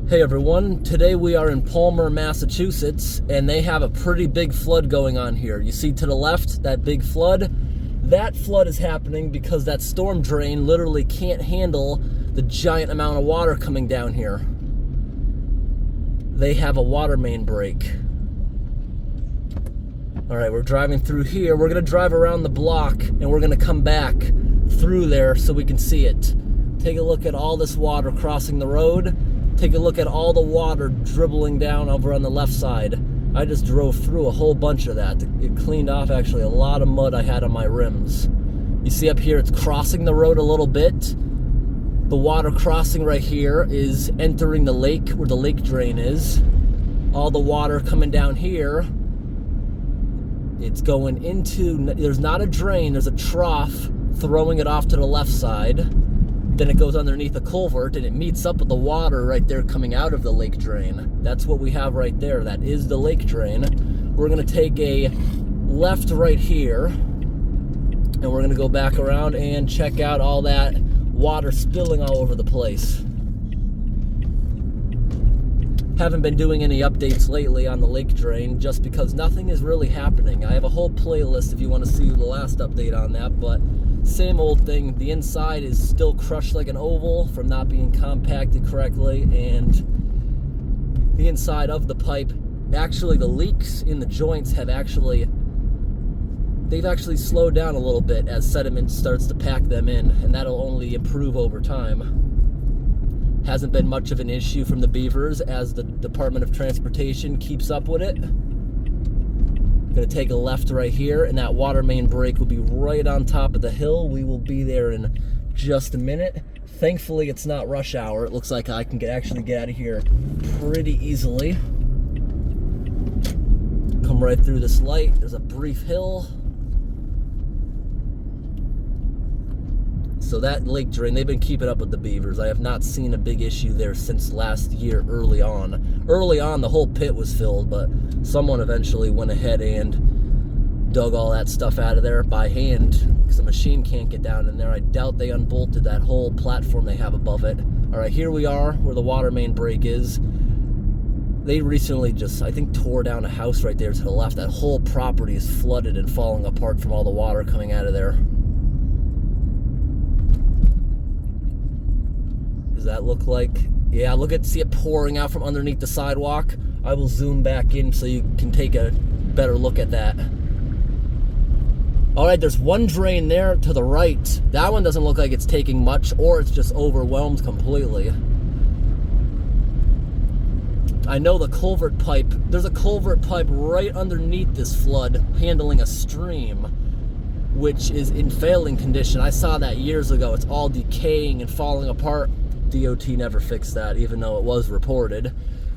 Hey everyone, today we are in Palmer, Massachusetts, and they have a pretty big flood going on here. You see to the left, that big flood? That flood is happening because that storm drain literally can't handle the giant amount of water coming down here. They have a water main break. All right, we're driving through here. We're gonna drive around the block and we're gonna come back through there so we can see it. Take a look at all this water crossing the road. Take a look at all the water dribbling down over on the left side. I just drove through a whole bunch of that. It cleaned off actually a lot of mud I had on my rims. You see up here, it's crossing the road a little bit. The water crossing right here is entering the lake where the lake drain is. All the water coming down here, it's going into, there's not a drain, there's a trough throwing it off to the left side. Then it goes underneath a culvert and it meets up with the water right there coming out of the lake drain. That's what we have right there. That is the lake drain. We're gonna take a left right here and we're gonna go back around and check out all that water spilling all over the place. Haven't been doing any updates lately on the lake drain just because nothing is really happening. I have a whole playlist if you want to see the last update on that, but same old thing. The inside is still crushed like an oval from not being compacted correctly, and the inside of the pipe, actually the leaks in the joints they've actually slowed down a little bit as sediment starts to pack them in, and that'll only improve over time. Hasn't been much of an issue from the beavers as the Department of Transportation keeps up with it. Gonna take a left right here, and that water main break will be right on top of the hill. We will be there in just a minute. Thankfully, it's not rush hour. It looks like I can actually get out of here pretty easily. Come right through this light. There's a brief hill. So that lake drain, they've been keeping up with the beavers. I have not seen a big issue there since last year early on. Early on, the whole pit was filled, but someone eventually went ahead and dug all that stuff out of there by hand because the machine can't get down in there. I doubt they unbolted that whole platform they have above it. All right, here we are where the water main break is. They recently just, I think, tore down a house right there to the left. That whole property is flooded and falling apart from all the water coming out of there. Does that look like? Yeah, see it pouring out from underneath the sidewalk. I will zoom back in so you can take a better look at that. All right, there's one drain there to the right. That one doesn't look like it's taking much, or it's just overwhelmed completely. I know the culvert pipe, there's a culvert pipe right underneath this flood handling a stream, which is in failing condition. I saw that years ago. It's all decaying and falling apart. DOT never fixed that, even though it was reported.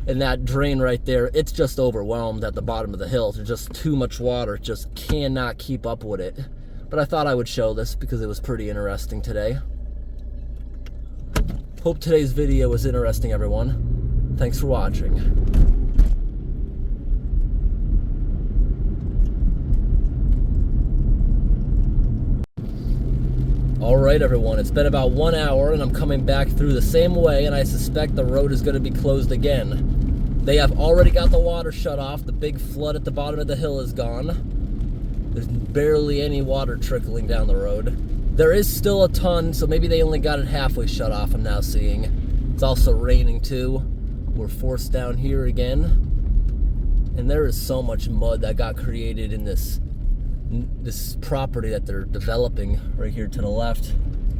And that drain right there, it's just overwhelmed at the bottom of the hill. There's just too much water, it just cannot keep up with it. But I thought I would show this because it was pretty interesting today. Hope today's video was interesting, everyone. Thanks for watching. Alright everyone, it's been about 1 hour and I'm coming back through the same way, and I suspect the road is going to be closed again. They have already got the water shut off. The big flood at the bottom of the hill is gone. There's barely any water trickling down the road. There is still a ton, so maybe they only got it halfway shut off, I'm now seeing. It's also raining too. We're forced down here again. And there is so much mud that got created in this property that they're developing right here to the left,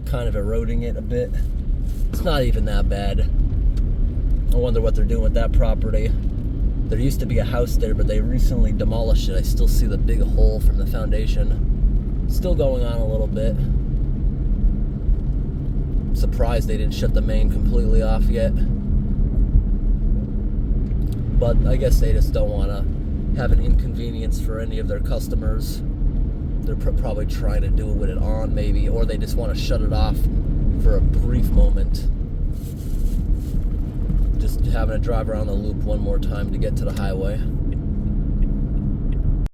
kind of eroding it a bit. It's not even that bad. I wonder what they're doing with that property. There used to be a house there, but they recently demolished it. I still see the big hole from the foundation. Still going on a little bit. Surprised they didn't shut the main completely off yet. But I guess they just don't want to have an inconvenience for any of their customers. They're probably trying to do it with it on, maybe, or they just want to shut it off for a brief moment. Just having to drive around the loop one more time to get to the highway.